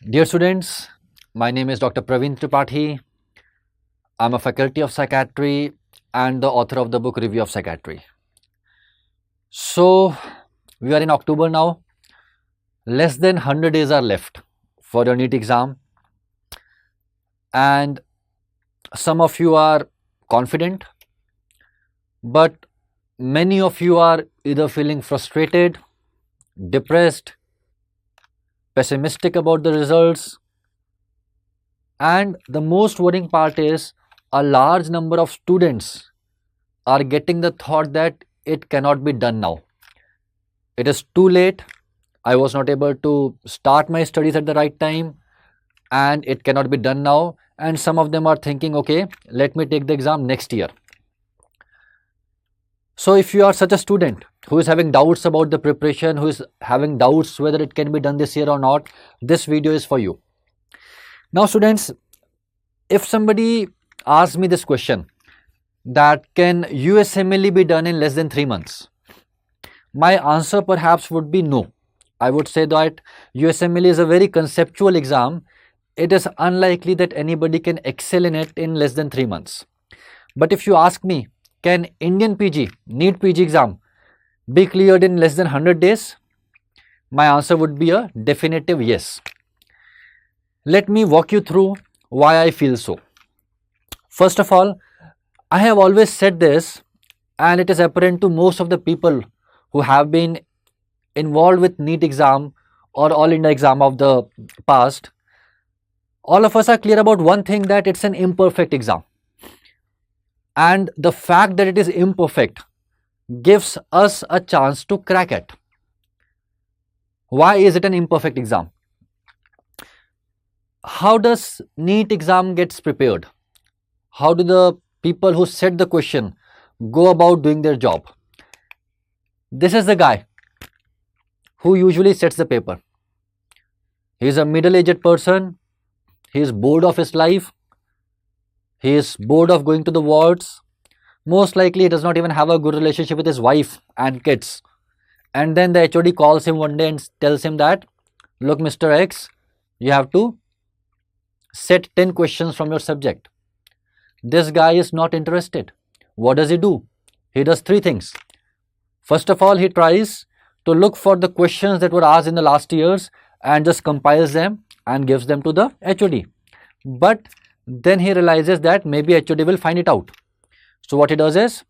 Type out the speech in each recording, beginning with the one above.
Dear students, my name is Dr. Praveen Tripathi. I'm a faculty of Psychiatry and the author of the book Review of Psychiatry. So, we are in October now. Less than 100 days are left for your NEET exam. And some of you are confident, but many of you are either feeling frustrated, depressed, pessimistic about the results, and the most worrying part is a large number of students are getting the thought that it cannot be done now. It is too late. I was not able to start my studies at the right time and it cannot be done now. And some of them are thinking, okay, let me take the exam next year. So if you are such a student who is having doubts about the preparation, who is having doubts whether it can be done this year or not, this video is for you. Now students, if somebody asks me this question, that can USMLE be done in less than 3 months? My answer perhaps would be no. I would say that USMLE is a very conceptual exam. It is unlikely that anybody can excel in it in less than 3 months. But if you ask me, can Indian PG, NEET PG exam be cleared in less than 100 days? My answer would be a definitive yes. Let me walk you through why I feel so. First of all, I have always said this, and it is apparent to most of the people who have been involved with NEET exam or All India exam of the past. All of us are clear about one thing, that it's an imperfect exam. And the fact that it is imperfect gives us a chance to crack it. Why is it an imperfect exam? How does NEET exam gets prepared? How do the people who set the question go about doing their job? This is the guy who usually sets the paper. He is a middle-aged person. He is bored of his life. He is bored of going to the wards. Most likely he does not even have a good relationship with his wife and kids. And then the HOD calls him one day and tells him that, look Mr. X, you have to set 10 questions from your subject. This guy is not interested. What does he do? He does 3 things. First of all, he tries to look for the questions that were asked in the last years and just compiles them and gives them to the HOD. But then he realizes that maybe HOD will find it out. So what he does is,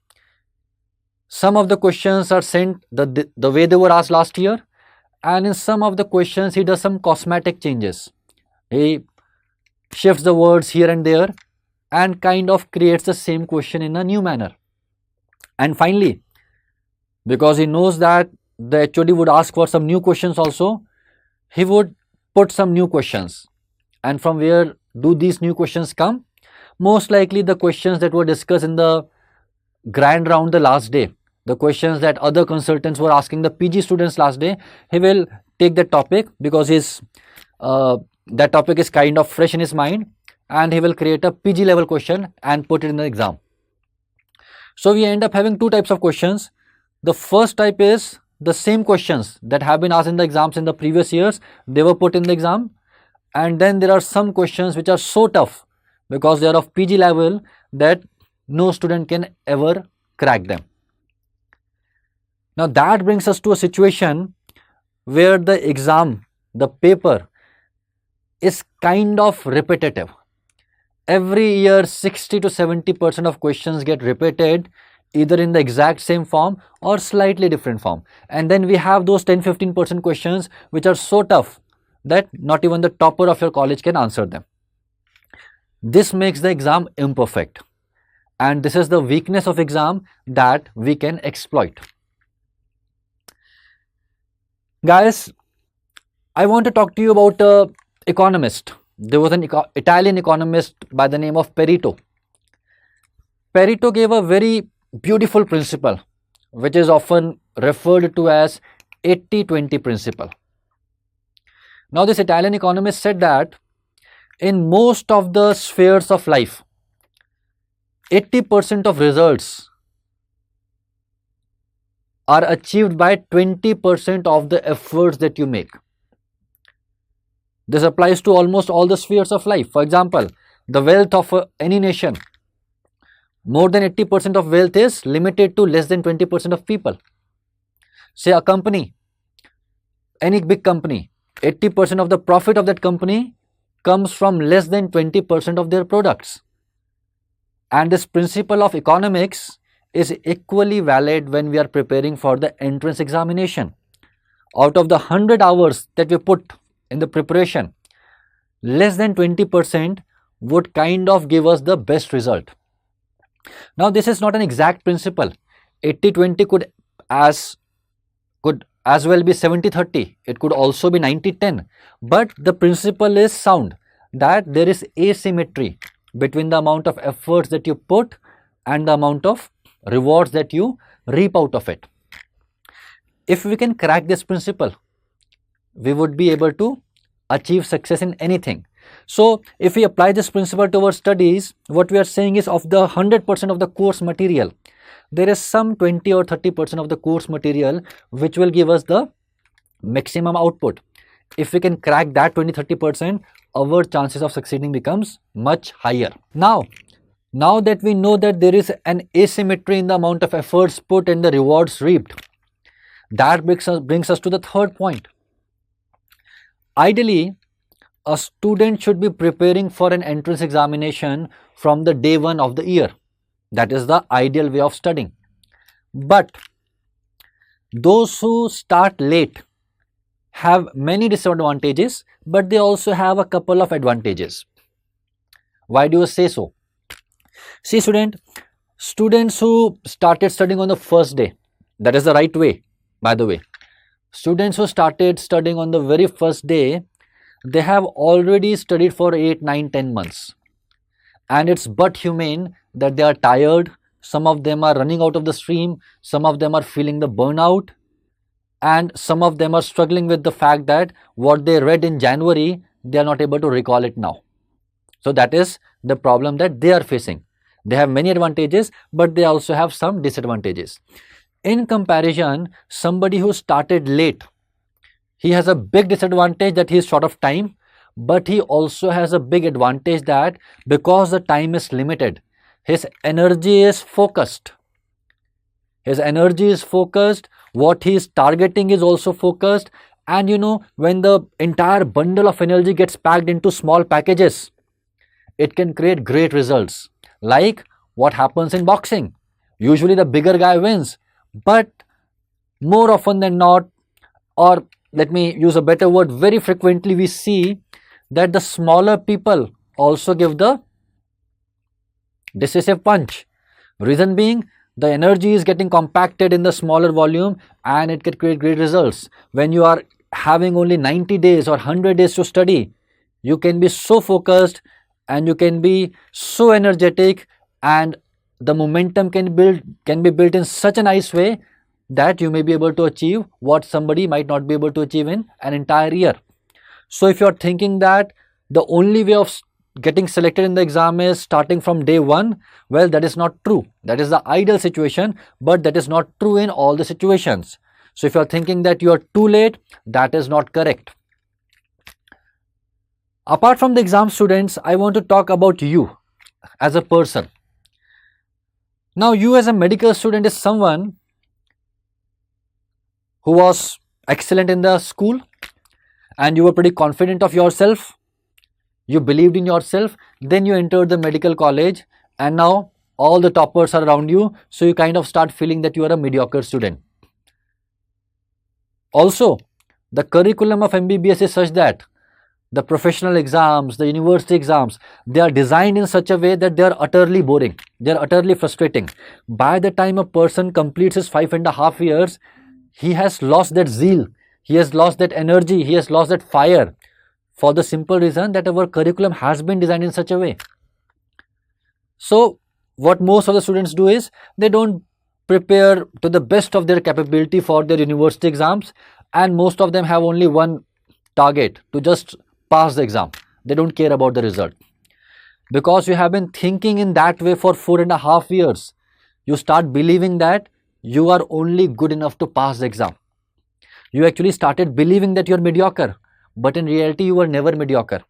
some of the questions are sent the way they were asked last year, and in some of the questions he does some cosmetic changes. He shifts the words here and there and kind of creates the same question in a new manner. And finally, because he knows that the HOD would ask for some new questions also, he would put some new questions. And from where do these new questions come? Most likely the questions that were discussed in the grand round the last day, the questions that other consultants were asking the PG students last day. He will take that topic because that topic is kind of fresh in his mind, and he will create a PG level question and put it in the exam. So we end up having 2 types of questions. The first type is the same questions that have been asked in the exams in the previous years, they were put in the exam. And then there are some questions which are so tough because they are of PG level that no student can ever crack them. Now that brings us to a situation where the exam, the paper, is kind of repetitive. Every year 60 to 70% of questions get repeated, either in the exact same form or slightly different form. And then we have those 10-15% questions which are so tough that not even the topper of your college can answer them. This makes the exam imperfect, and this is the weakness of exam that we can exploit. Guys, I want to talk to you about an economist. There was an Italian economist by the name of Pareto. Pareto gave a very beautiful principle which is often referred to as 80-20 principle. Now this Italian economist said that in most of the spheres of life, 80% of results are achieved by 20% of the efforts that you make. This applies to almost all the spheres of life. For example, the wealth of any nation, more than 80% of wealth is limited to less than 20% of people. Say a company, any big company, 80% of the profit of that company comes from less than 20% of their products. And this principle of economics is equally valid when we are preparing for the entrance examination. Out of the 100 hours that we put in the preparation, less than 20% would kind of give us the best result. Now, this is not an exact principle. 80-20 could as well be 70-30. It could also be 90-10. But the principle is sound, that there is asymmetry between the amount of efforts that you put and the amount of rewards that you reap out of it. If we can crack this principle, we would be able to achieve success in anything. So, if we apply this principle to our studies, what we are saying is, of the 100% of the course material, there is some 20 or 30% of the course material which will give us the maximum output. If we can crack that 20-30%, our chances of succeeding becomes much higher. Now that we know that there is an asymmetry in the amount of efforts put and the rewards reaped, that brings us to the third point. Ideally, a student should be preparing for an entrance examination from the day one of the year. That is the ideal way of studying. But those who start late have many disadvantages, but they also have a couple of advantages. Why do you say so? See, students who started studying on the first day, that is the right way, by the way. Students who started studying on the very first day, they have already studied for 8, 9, 10 months. And it's but humane that they are tired. Some of them are running out of the stream. Some of them are feeling the burnout. And some of them are struggling with the fact that what they read in January, they are not able to recall it now. So that is the problem that they are facing. They have many advantages, but they also have some disadvantages. In comparison, somebody who started late, he has a big disadvantage that he is short of time, but he also has a big advantage that because the time is limited, his energy is focused. His energy is focused, what he is targeting is also focused, and when the entire bundle of energy gets packed into small packages, it can create great results. Like what happens in boxing. Usually the bigger guy wins, but more often than not, or let me use a better word, very frequently we see that the smaller people also give the decisive punch. Reason being, the energy is getting compacted in the smaller volume and it can create great results. When you are having only 90 days or 100 days to study, you can be so focused and you can be so energetic, and the momentum can be built in such a nice way that you may be able to achieve what somebody might not be able to achieve in an entire year. So if you are thinking that the only way of getting selected in the exam is starting from day one, well, that is not true. That is the ideal situation, but that is not true in all the situations. So if you are thinking that you are too late, that is not correct. Apart from the exam students, I want to talk about you as a person. Now, you as a medical student is someone who was excellent in the school and you were pretty confident of yourself. You believed in yourself. Then you entered the medical college and now all the toppers are around you. So you kind of start feeling that you are a mediocre student. Also, the curriculum of MBBS is such that the professional exams, the university exams, they are designed in such a way that they are utterly boring. They are utterly frustrating. By the time a person completes his 5.5 years, he has lost that zeal. He has lost that energy. He has lost that fire, for the simple reason that our curriculum has been designed in such a way. So what most of the students do is they don't prepare to the best of their capability for their university exams, and most of them have only one target, to just pass the exam. They don't care about the result. Because you have been thinking in that way for 4.5 years, you start believing that you are only good enough to pass the exam. You actually started believing that you are mediocre. but in reality you were never mediocre.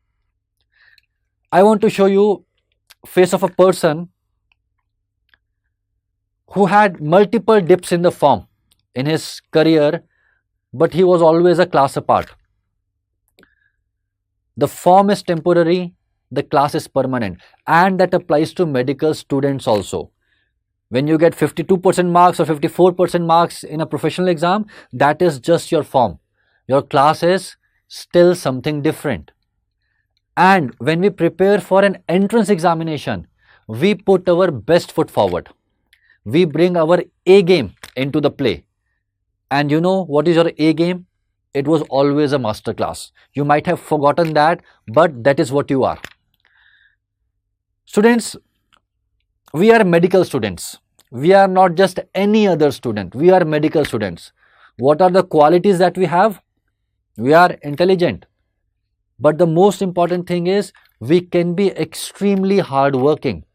I want to show you face of a person who had multiple dips in the form in his career, but he was always a class apart. The form is temporary, the class is permanent, and that applies to medical students also. When you get 52% marks or 54% marks in a professional exam, that is just your form. Your class is still something different. And when we prepare for an entrance examination, we put our best foot forward. We bring our A game into the play. And you know what is your A game? It was always a master class. You might have forgotten that, but that is what you are. Students, we are medical students. We are not just any other student. We are medical students. What are the qualities that we have? We are intelligent. But the most important thing is we can be extremely hardworking.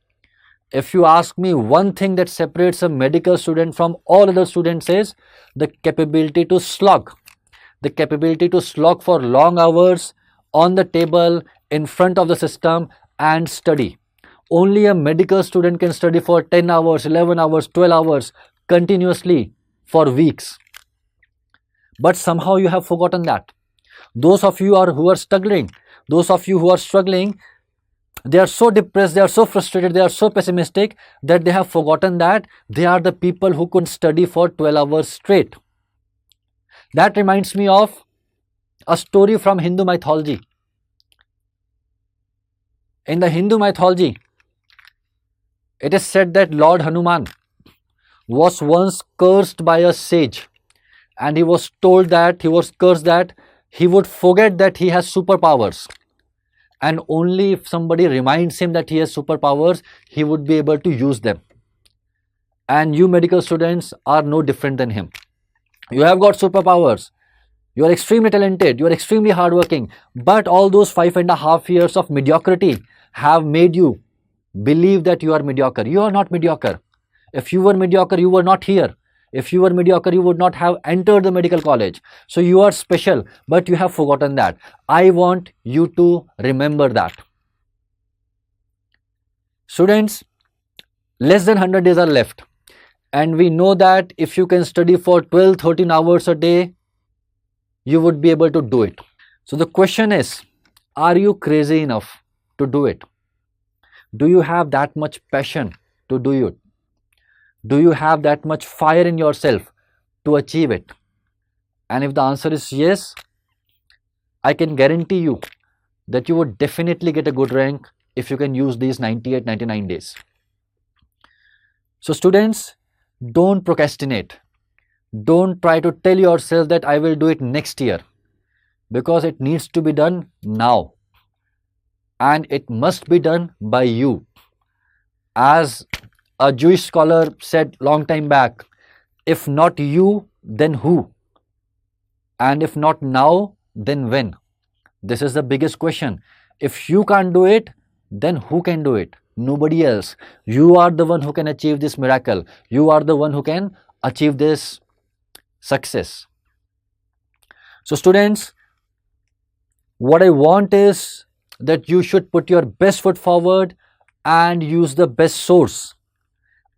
If you ask me, one thing that separates a medical student from all other students is the capability to slog. The capability to slog for long hours on the table, in front of the system and study. Only a medical student can study for 10 hours, 11 hours, 12 hours continuously for weeks. But somehow you have forgotten that. Those of you who are struggling, they are so depressed, they are so frustrated, they are so pessimistic that they have forgotten that they are the people who could study for 12 hours straight. That reminds me of a story from Hindu mythology. In the Hindu mythology, it is said that Lord Hanuman was once cursed by a sage, and he was told that he was cursed that he would forget that he has superpowers, and only if somebody reminds him that he has superpowers, he would be able to use them. And you medical students are no different than him. You have got superpowers. You are extremely talented. You are extremely hardworking. But all those 5.5 years of mediocrity have made you believe that you are mediocre. You are not mediocre. If you were mediocre, you were not here. If you were mediocre, you would not have entered the medical college. So you are special, but you have forgotten that. I want you to remember that. Students, less than 100 days are left. And we know that if you can study for 12-13 hours a day, you would be able to do it. So the question is, are you crazy enough to do it? Do you have that much passion to do it? Do you have that much fire in yourself to achieve it? And if the answer is yes, I can guarantee you that you would definitely get a good rank if you can use these 98-99 days. So students, don't procrastinate. Don't try to tell yourself that I will do it next year, because it needs to be done now. And it must be done by you. As a Jewish scholar said long time back, if not you, then who? And if not now, then when? This is the biggest question. If you can't do it, then who can do it? Nobody else. You are the one who can achieve this miracle. You are the one who can achieve this success. So students, what I want is that you should put your best foot forward and use the best source.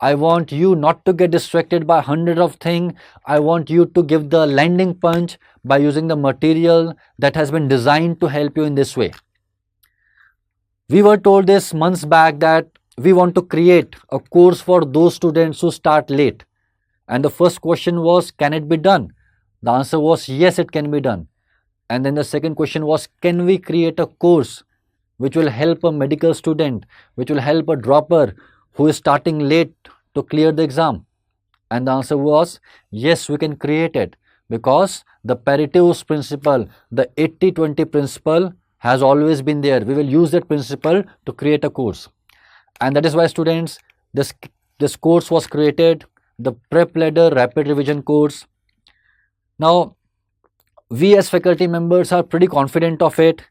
I want you not to get distracted by hundreds of things. I want you to give the landing punch by using the material that has been designed to help you in this way. We were told this months back that we want to create a course for those students who start late. And the first question was, can it be done? The answer was, yes, it can be done. And then the second question was, can we create a course which will help a medical student, which will help a dropper who is starting late to clear the exam? And the answer was, yes, we can create it, because the Pareto's principle, the 80-20 principle has always been there. We will use that principle to create a course. And that is why students, this course was created, the Prep Ladder Rapid Revision course. Now, we as faculty members are pretty confident of it.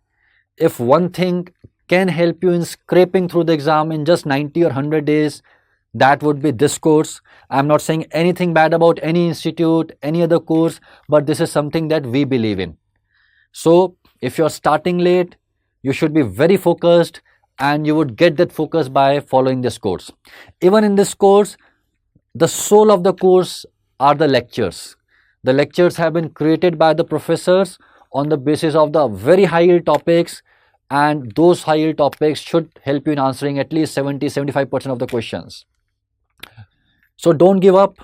If one thing can help you in scraping through the exam in just 90 or 100 days, that would be this course. I'm not saying anything bad about any institute, any other course, but this is something that we believe in. So if you're starting late, you should be very focused, and you would get that focus by following this course. Even in this course, the soul of the course are the lectures. The lectures have been created by the professors on the basis of the very high yield topics, and those high yield topics should help you in answering at least 70-75% of the questions. So don't give up.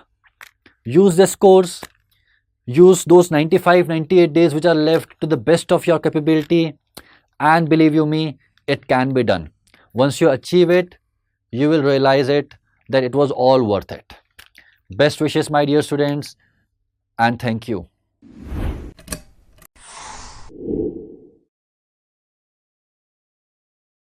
Use this course. Use those 95-98 days which are left to the best of your capability, and believe you me, it can be done. Once you achieve it, you will realize it that it was all worth it. Best wishes, my dear students, and thank you.